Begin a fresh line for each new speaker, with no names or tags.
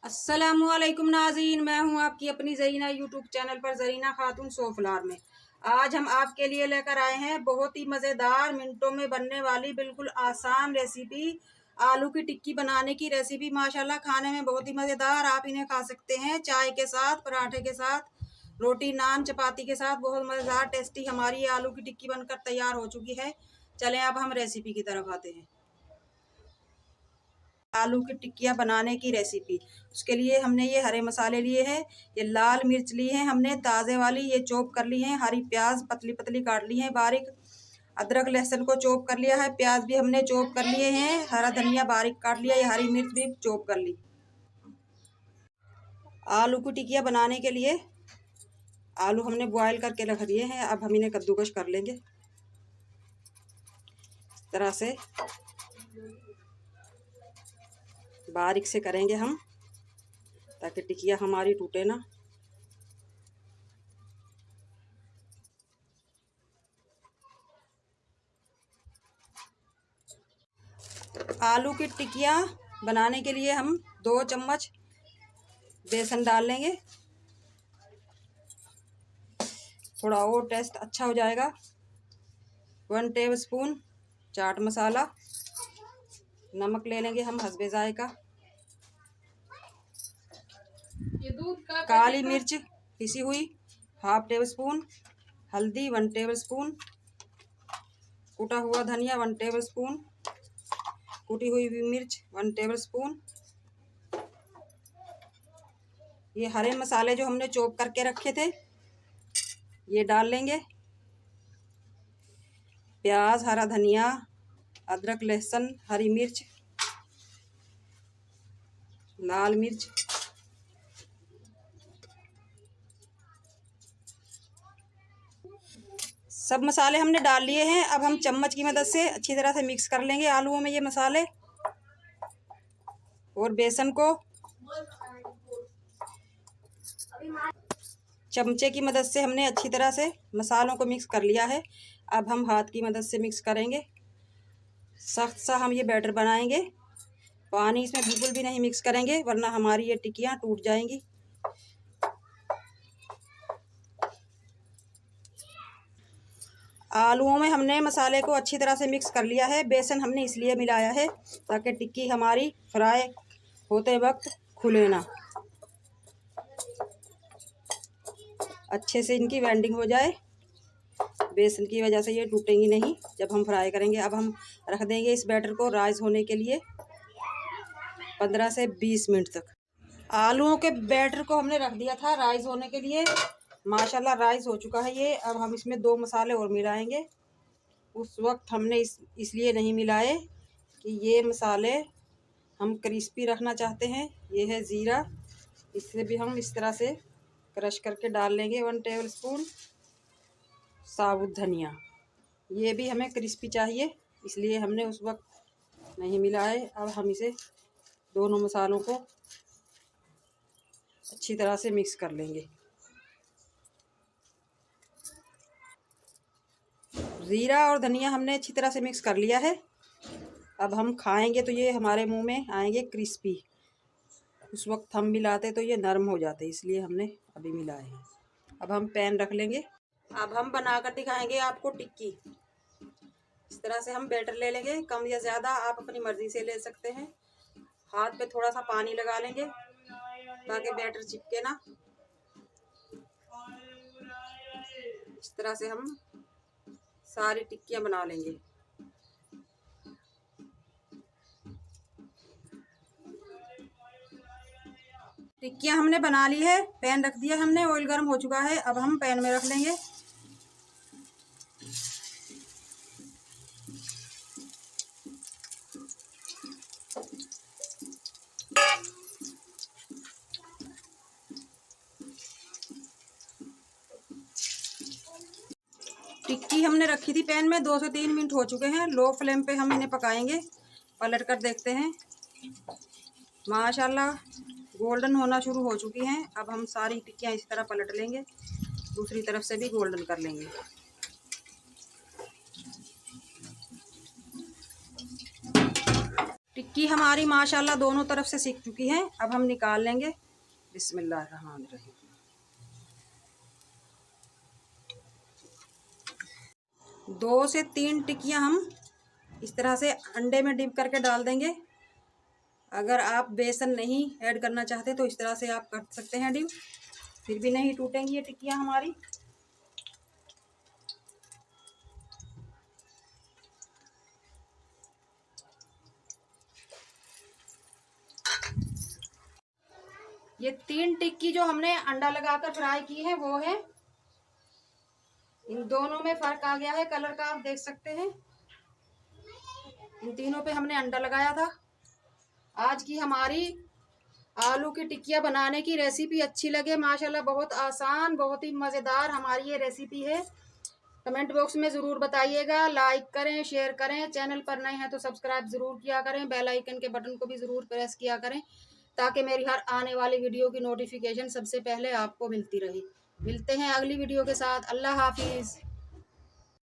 अस्सलामुअलैकुम नाज़रीन, मैं हूं आपकी अपनी ज़रीना यूट्यूब चैनल पर ज़रीना खातून सोफलार में। आज हम आपके लिए लेकर आए हैं बहुत ही मज़ेदार, मिनटों में बनने वाली बिल्कुल आसान रेसिपी, आलू की टिक्की बनाने की रेसिपी। माशाल्लाह खाने में बहुत ही मज़ेदार। आप इन्हें खा सकते हैं चाय के साथ, पराठे के साथ, रोटी, नान, चपाती के साथ। बहुत मज़ेदार टेस्टी हमारी ये आलू की टिक्की बनकर तैयार हो चुकी है। चलें अब हम रेसिपी की तरफ आते हैं। आलू की टिक्कियाँ बनाने की रेसिपी। उसके लिए हमने ये हरे मसाले लिए हैं, ये लाल मिर्च ली है हमने ताज़े वाली, ये चॉप कर ली है। हरी प्याज पतली पतली काट ली है बारीक। अदरक लहसुन को चॉप कर लिया है। प्याज भी हमने चॉप कर लिए हैं। हरा धनिया बारीक काट लिया। ये हरी मिर्च भी चॉप कर ली। आलू की टिक्कियाँ बनाने के लिए आलू हमने बॉयल करके रख दिए हैं। अब हम इन्हें कद्दूकस कर लेंगे इस तरह से, बारीक से करेंगे हम ताकि टिकिया हमारी टूटे ना। आलू की टिकिया बनाने के लिए हम 2 चम्मच बेसन डाल लेंगे, थोड़ा और टेस्ट अच्छा हो जाएगा। 1 टेबलस्पून चाट मसाला, नमक ले लेंगे हम हस्बे जायका, काली मिर्च पिसी हुई 1/2 टेबलस्पून, हल्दी 1 टेबलस्पून, कूटा हुआ धनिया 1 टेबलस्पून, कूटी हुई मिर्च 1 टेबलस्पून। ये हरे मसाले जो हमने चॉप करके रखे थे ये डाल लेंगे। प्याज, हरा धनिया, अदरक लहसुन, हरी मिर्च, लाल मिर्च, सब मसाले हमने डाल लिए हैं। अब हम चम्मच की मदद से अच्छी तरह से मिक्स कर लेंगे आलूओं में ये मसाले और बेसन को। चमचे की मदद से हमने अच्छी तरह से मसालों को मिक्स कर लिया है। अब हम हाथ की मदद से मिक्स करेंगे। सख्त सा हम ये बैटर बनाएंगे। पानी इसमें बिल्कुल भी नहीं मिक्स करेंगे वरना हमारी ये टिक्कियाँ टूट जाएंगी। आलूओं में हमने मसाले को अच्छी तरह से मिक्स कर लिया है। बेसन हमने इसलिए मिलाया है ताकि टिक्की हमारी फ्राई होते वक्त खुले ना, अच्छे से इनकी वेंडिंग हो जाए। बेसन की वजह से ये टूटेंगी नहीं जब हम फ्राई करेंगे। अब हम रख देंगे इस बैटर को राइस होने के लिए 15 से 20 मिनट तक। आलूओं के बैटर को हमने रख दिया था राइस होने के लिए। माशाल्लाह राइस हो चुका है ये। अब हम इसमें 2 मसाले और मिलाएंगे। उस वक्त हमने इसलिए नहीं मिलाए कि ये मसाले हम क्रिस्पी रखना चाहते हैं। ये है ज़ीरा, इससे भी हम इस तरह से क्रश करके डाल लेंगे। 1 टेबलस्पून साबुत धनिया, ये भी हमें क्रिस्पी चाहिए इसलिए हमने उस वक्त नहीं मिलाए। अब हम इसे दोनों मसालों को अच्छी तरह से मिक्स कर लेंगे। ज़ीरा और धनिया हमने अच्छी तरह से मिक्स कर लिया है। अब हम खाएंगे तो ये हमारे मुंह में आएंगे क्रिस्पी। उस वक्त हम मिलाते तो ये नरम हो जाते, इसलिए हमने अभी मिलाए हैं। अब हम पैन रख लेंगे। अब हम बनाकर दिखाएंगे आपको टिक्की। इस तरह से हम बैटर ले लेंगे, कम या ज़्यादा आप अपनी मर्ज़ी से ले सकते हैं। हाथ पे थोड़ा सा पानी लगा लेंगे ताकि बैटर चिपके ना। इस तरह से हम सारी टिक्कियाँ बना लेंगे। टिक्कियाँ हमने बना ली है। पैन रख दिया हमने, ऑयल गर्म हो चुका है। अब हम पैन में रख लेंगे। टिक्की हमने रखी थी पैन में, 2 से 3 मिनट हो चुके हैं। लो फ्लेम पे हम इन्हें पकाएंगे। पलट कर देखते हैं, माशाल्लाह गोल्डन होना शुरू हो चुकी हैं। अब हम सारी टिक्कियाँ इसी तरह पलट लेंगे, दूसरी तरफ से भी गोल्डन कर लेंगे। टिक्की हमारी माशाल्लाह दोनों तरफ से सीख चुकी है। अब हम निकाल लेंगे। बिस्मिल्लाहिर्रहमानिर्रहीम। 2 से 3 टिक्कियाँ हम इस तरह से अंडे में डिप करके डाल देंगे। अगर आप बेसन नहीं ऐड करना चाहते तो इस तरह से आप कर सकते हैं डिप, फिर भी नहीं टूटेंगी ये टिक्कियाँ हमारी। ये 3 टिक्की जो हमने अंडा लगाकर फ्राई की है वो है। इन दोनों में फर्क आ गया है कलर का, आप देख सकते हैं। इन तीनों पे हमने अंडा लगाया था। आज की हमारी आलू की टिक्कियाँ बनाने की रेसिपी अच्छी लगे माशाल्लाह, बहुत आसान बहुत ही मज़ेदार हमारी ये रेसिपी है। कमेंट बॉक्स में ज़रूर बताइएगा, लाइक करें, शेयर करें। चैनल पर नए हैं तो सब्सक्राइब ज़रूर किया करें, बेल आइकन के बटन को भी ज़रूर प्रेस किया करें ताकि मेरी हर आने वाली वीडियो की नोटिफिकेशन सबसे पहले आपको मिलती रहे। मिलते हैं अगली वीडियो के साथ। अल्लाह हाफिज़।